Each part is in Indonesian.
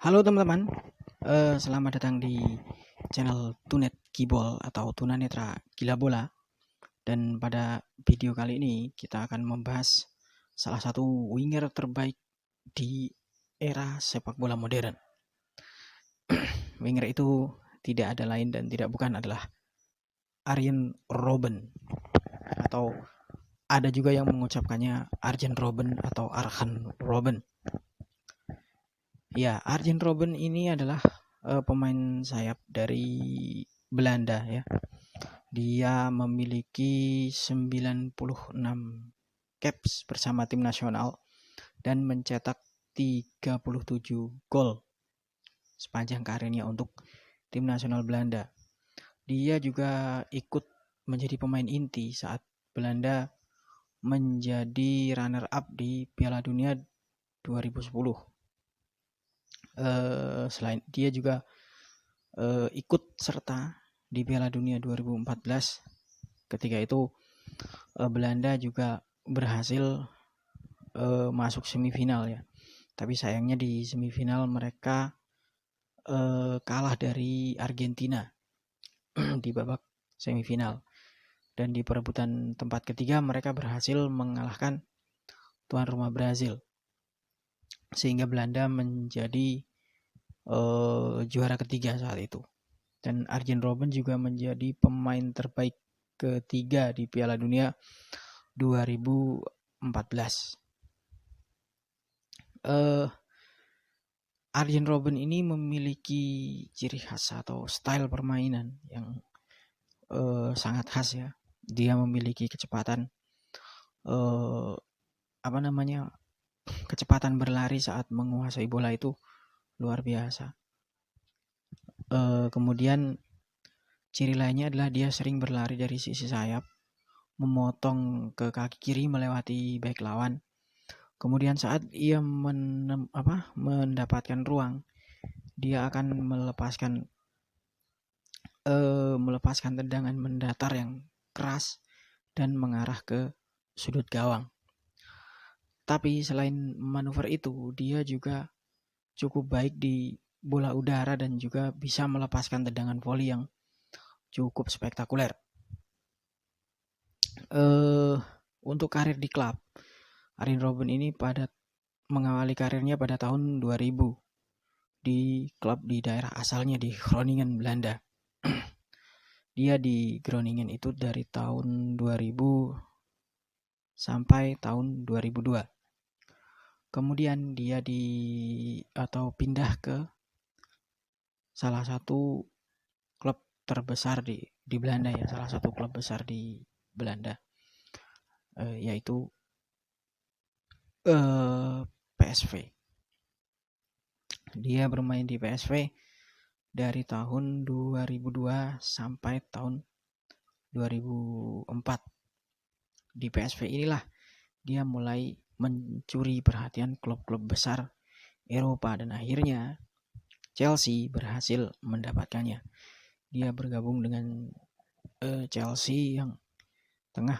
Halo teman-teman, selamat datang di channel Tunet Kibol atau Tunanetra Gila Bola. Dan pada video kali ini kita akan membahas salah satu winger terbaik di era sepak bola modern. Winger itu tidak ada lain dan tidak bukan adalah Arjen Robben, atau ada juga yang mengucapkannya Arjen Robben atau Arjen Robben. Ya, Arjen Robben ini adalah pemain sayap dari Belanda ya. Dia memiliki 96 caps bersama tim nasional dan mencetak 37 gol sepanjang karirnya untuk tim nasional Belanda. Dia juga ikut menjadi pemain inti saat Belanda menjadi runner up di Piala Dunia 2010. Selain dia juga ikut serta di Piala Dunia 2014. Ketika itu Belanda juga berhasil masuk semifinal ya. Tapi sayangnya di semifinal mereka kalah dari Argentina di babak semifinal. Dan di perebutan tempat ketiga mereka berhasil mengalahkan tuan rumah Brazil. Sehingga Belanda menjadi juara ketiga saat itu. Dan Arjen Robben juga menjadi pemain terbaik ketiga di Piala Dunia 2014. Arjen Robben ini memiliki ciri khas atau style permainan yang sangat khas ya. Dia memiliki kecepatan kecepatan berlari saat menguasai bola itu luar biasa. Kemudian ciri lainnya adalah dia sering berlari dari sisi sayap, memotong ke kaki kiri melewati bek lawan. Kemudian saat ia mendapatkan ruang, dia akan melepaskan tendangan mendatar yang keras dan mengarah ke sudut gawang. Tapi selain manuver itu, dia juga cukup baik di bola udara dan juga bisa melepaskan tendangan voli yang cukup spektakuler. Untuk karir di klub, Arjen Robben ini mengawali karirnya pada tahun 2000 di klub di daerah asalnya di Groningen, Belanda. Dia di Groningen itu dari tahun 2000 sampai tahun 2002. Kemudian dia pindah ke salah satu klub terbesar di Belanda ya, salah satu klub besar di Belanda, yaitu PSV. Dia bermain di PSV dari tahun 2002 sampai tahun 2004. Di PSV inilah dia mulai mencuri perhatian klub-klub besar Eropa dan akhirnya Chelsea berhasil mendapatkannya. Dia bergabung dengan Chelsea yang tengah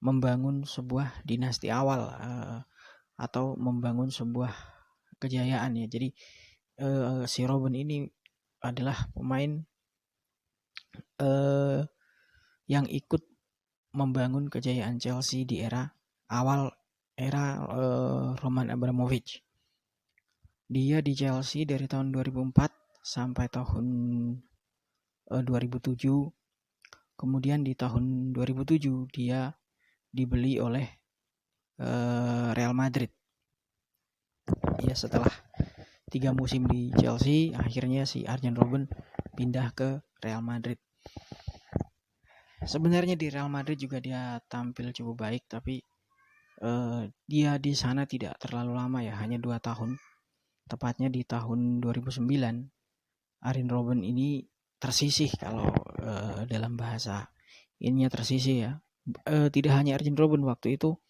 membangun sebuah dinasti awal atau membangun sebuah kejayaan ya. Jadi si Robben ini adalah pemain yang ikut membangun kejayaan Chelsea di era Roman Abramovich. Dia di Chelsea dari tahun 2004 sampai tahun 2007. Kemudian di tahun 2007 dia dibeli oleh Real Madrid. Ya, setelah 3 musim di Chelsea, akhirnya si Arjen Robben pindah ke Real Madrid. Sebenarnya di Real Madrid juga dia tampil cukup baik, tapi dia di sana tidak terlalu lama ya, hanya 2 tahun. Tepatnya di tahun 2009, Arjen Robben ini tersisih kalau dalam bahasa ininya tersisih ya. Tidak hanya Arjen Robben, waktu itu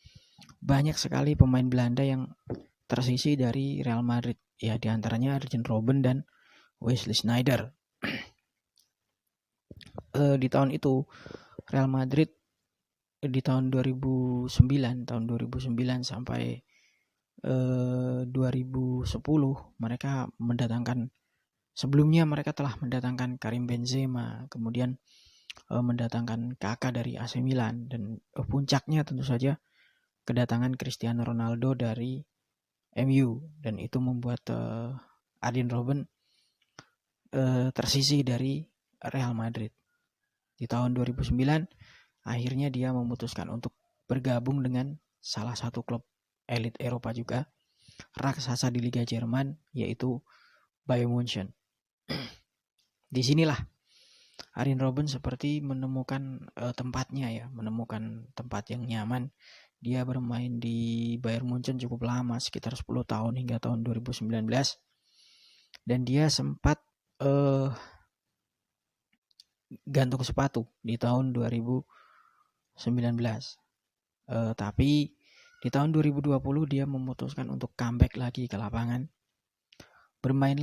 banyak sekali pemain Belanda yang tersisih dari Real Madrid. Ya, diantaranya Arjen Robben dan Wesley Sneijder. Di tahun itu Real Madrid di tahun 2009 sampai 2010 2010 sebelumnya mereka telah mendatangkan Karim Benzema, kemudian mendatangkan Kakak dari AC Milan, dan puncaknya tentu saja kedatangan Cristiano Ronaldo dari MU, dan itu membuat Arjen Robben tersisih dari Real Madrid. Di tahun 2009 akhirnya dia memutuskan untuk bergabung dengan salah satu klub elit Eropa juga, raksasa di Liga Jerman, yaitu Bayern Munchen. Disinilah Arjen Robben seperti menemukan tempatnya ya, menemukan tempat yang nyaman. Dia bermain di Bayern Munchen cukup lama, sekitar 10 tahun hingga tahun 2019. Dan dia sempat gantung sepatu di tahun 2019. Tapi di tahun 2020 dia memutuskan untuk comeback lagi ke lapangan. Bermain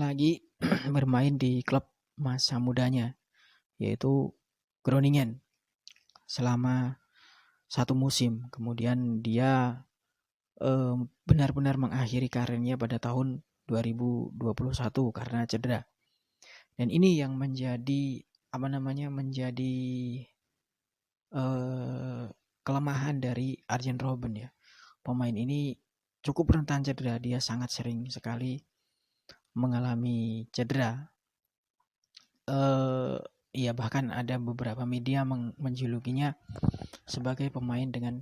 di klub masa mudanya, yaitu Groningen, selama 1 musim. Kemudian dia benar-benar mengakhiri karirnya pada tahun 2021 karena cedera. Dan ini yang menjadi kelemahan dari Arjen Robben ya. Pemain ini cukup rentan cedera, dia sangat sering sekali mengalami cedera. Ya bahkan ada beberapa media menjulukinya sebagai pemain dengan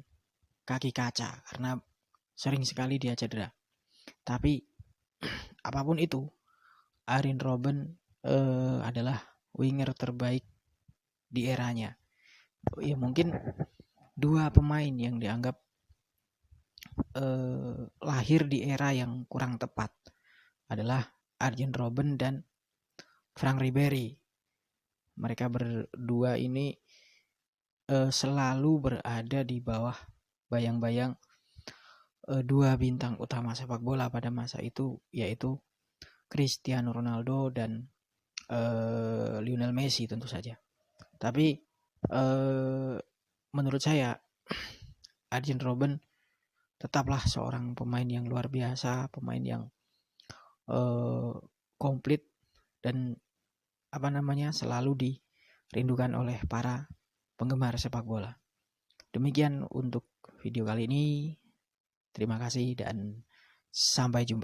kaki kaca karena sering sekali dia cedera. Tapi apapun itu, Arjen Robben adalah winger terbaik di eranya. Ya mungkin 2 pemain yang dianggap lahir di era yang kurang tepat adalah Arjen Robben dan Franck Ribéry. Mereka berdua ini selalu berada di bawah bayang-bayang 2 bintang utama sepak bola pada masa itu, yaitu Cristiano Ronaldo dan Lionel Messi tentu saja. Tapi menurut saya Arjen Robben tetaplah seorang pemain yang luar biasa, pemain yang komplit dan selalu dirindukan oleh para penggemar sepak bola. Demikian untuk video kali ini. Terima kasih dan sampai jumpa.